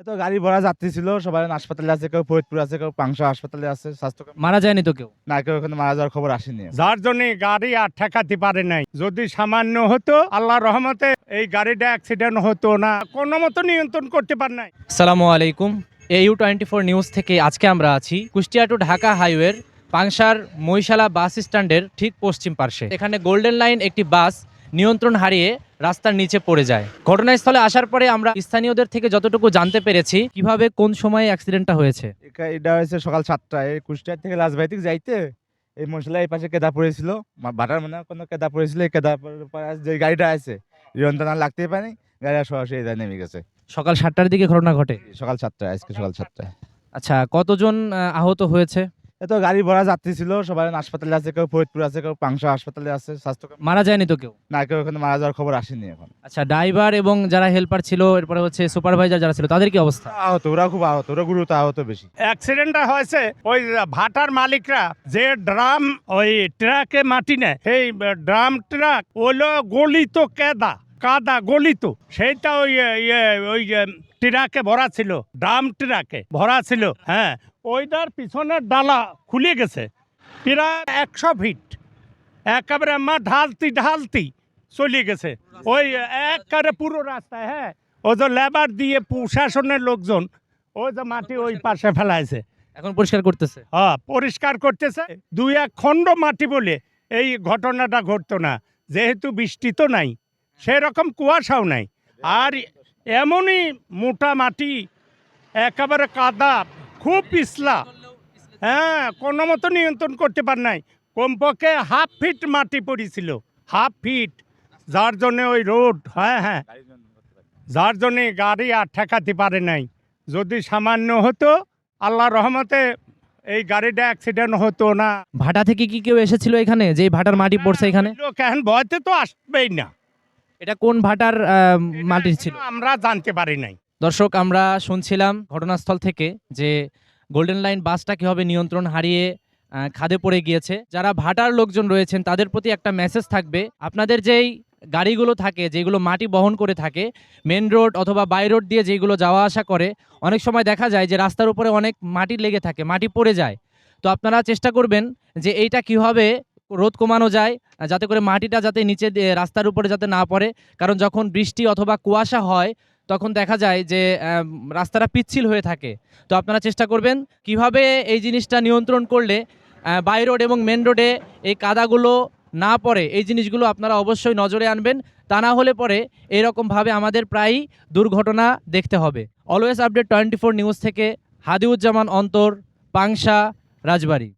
তো গাড়ি ভরা যাত্রী ছিল, সবাই হাসপাতালে আছে, কেউ ফরিদপুর আছে, কেউ পাংশা হাসপাতালে আছে, স্বাস্থ্য মারা যায়নি তো কেউ? না, কেউ ওখানে মারা যাওয়ার খবর আসেনি। যার জন্য গাড়ি আর ঠেকাতে পারে নাই। যদি সামান্য হতো, আল্লাহর রহমতে এই গাড়িটা অ্যাক্সিডেন্ট হতো না, কোনো মতো নিয়ন্ত্রণ করতে পার নাই। আসসালামু আলাইকুম। AU24 নিউজ থেকে আজকে আমরা আছি কুষ্টিয়া টু ঢাকা হাইওয়ের পাংশার মহিশালা বাস স্ট্যান্ডের ঠিক পশ্চিম পার্শ্বে। এখানে গোল্ডেন লাইন একটি বাস নিয়ন্ত্রণ হারিয়ে রাস্তার নিচে পড়ে যায়। ঘটনাস্থলে আসার পরে আমরা স্থানীয়দের থেকে যতটুকু জানতে পেরেছি কিভাবে কোন সময়ে অ্যাক্সিডেন্টটা হয়েছে। এটা হয়েছে সকাল 7টায়, কুষ্টিয়া থেকে রাজবাড়ি যাইতে এই মশলা এই পাশে কেদা পড়েছিল, বাটার মানে কোনো কেদা পড়েছিল। এই কেদা যে গাড়িটা আছে নিয়ন্ত্রণ আর লাগতেই পারেনি, গাড়ি সরাসরি এদায় নেমে গেছে। সকাল 7টার দিকে ঘটনা ঘটে। সকাল 7টায়, আজকে সকাল 7টায়। আচ্ছা, কতজন আহত হয়েছে? তো গাড়ি ভরা যাত্রী ছিল, সবাই হাসপাতালে আছে, কেউ ফরিদপুর আছে, কেউ পাংশা হাসপাতালে আছে, স্বাস্থ্য মারা যায়নি তো কেউ? না, কেউ ওখানে মারা যাওয়ার খবর আসেনি এখন। আচ্ছা, ড্রাইভার এবং যারা হেল্পার ছিল, এরপরে হচ্ছে সুপারভাইজার যারা ছিল, তাদের কি অবস্থা? আহত, ওরা খুব আহত, ওরা গুরুতর আহত বেশি। অ্যাক্সিডেন্টটা হয়েছে ওই ভাটার মালিকরা যে ড্রাম ওই ট্রাকে মাটি নেয়, এই ড্রাম ট্রাক ওইলো গলিত কাদা গলিত, সেইটা ওই ট্রাকে ভরা ছিল, ড্রাম ট্রাকে ভরা ছিল। হ্যাঁ, ওইটার পিছনের ডালা খুলে গেছে প্রায় 100 ফিট, একেবারে আমার ঢালতি চলে গেছে ওই একেবারে পুরো রাস্তায়। হ্যাঁ, ও যে লেবার দিয়ে প্রশাসনের লোকজন ওই যে মাটি ওই পাশে ফেলাইছে, এখন পরিষ্কার করতেছে। হ্যাঁ পরিষ্কার করতেছে। 2-1 খণ্ড মাটি বলে এই ঘটনাটা ঘটতো না, যেহেতু বৃষ্টি তো নাই, সেরকম কুয়াশাও নাই, আর এমনই মোটা মাটি, একেবারে কাদা, খুব পিছলা। হ্যাঁ, কোনো মতো নিয়ন্ত্রণ করতে পার নাই। কমপক্ষে 1/2 ফিট মাটি পড়েছিল, 1/2 ফিট, যার জন্যে ওই রোড, হ্যাঁ, যার জন্যে গাড়ি আর ঠেকাতে পারে নাই। যদি সামান্য হতো, আল্লাহর রহমতে এই গাড়িটা অ্যাক্সিডেন্ট হতো না। ভাটা থেকে কি কেউ এসেছিল এখানে, যে ভাটার মাটি পড়ছে এখানে? লোক এখন ভয়তে তো আসবেই না, এটা কোন ভাটার মাটি ছিল আমরা জানতে পারি নাই। দর্শক, আমরা শুনছিলাম ঘটনাস্থল থেকে যে গোল্ডেন লাইন বাসটা কিভাবে নিয়ন্ত্রণ হারিয়ে খাদে পড়ে গিয়েছে। যারা ভাটার লোকজন রয়েছেন তাদের প্রতি একটা মেসেজ থাকবে, আপনাদের যেই গাড়িগুলো থাকে, যেগুলো মাটি বহন করে থাকে, মেন রোড অথবা বাই রোড দিয়ে যেগুলো যাওয়া আসা করে, অনেক সময় দেখা যায় যে রাস্তার উপরে অনেক মাটি লেগে থাকে, মাটি পড়ে যায়। তো আপনারা চেষ্টা করবেন যে এইটা কিভাবে রোদ কমানো যায়, যাতে করে মাটিটা যাতে নিচে রাস্তার উপরে যাতে না পড়ে। কারণ যখন বৃষ্টি অথবা কুয়াশা হয় তখন দেখা যায় যে রাস্তাটা পিচ্ছিল হয়ে থাকে। তো আপনারা চেষ্টা করবেন কিভাবে এই জিনিসটা নিয়ন্ত্রণ করলে বাই রোড এবং মেন রোডে এই কাদাগুলো না পড়ে, এই জিনিসগুলো আপনারা অবশ্যই নজরে আনবেন। তা না হলে পরে এরকমভাবে আমাদের প্রায়ই দুর্ঘটনা দেখতে হবে। অলওয়েজ আপডেট 24 নিউজ থেকে হাদিউজ্জামান অন্তর, পাংশা, রাজবাড়ী।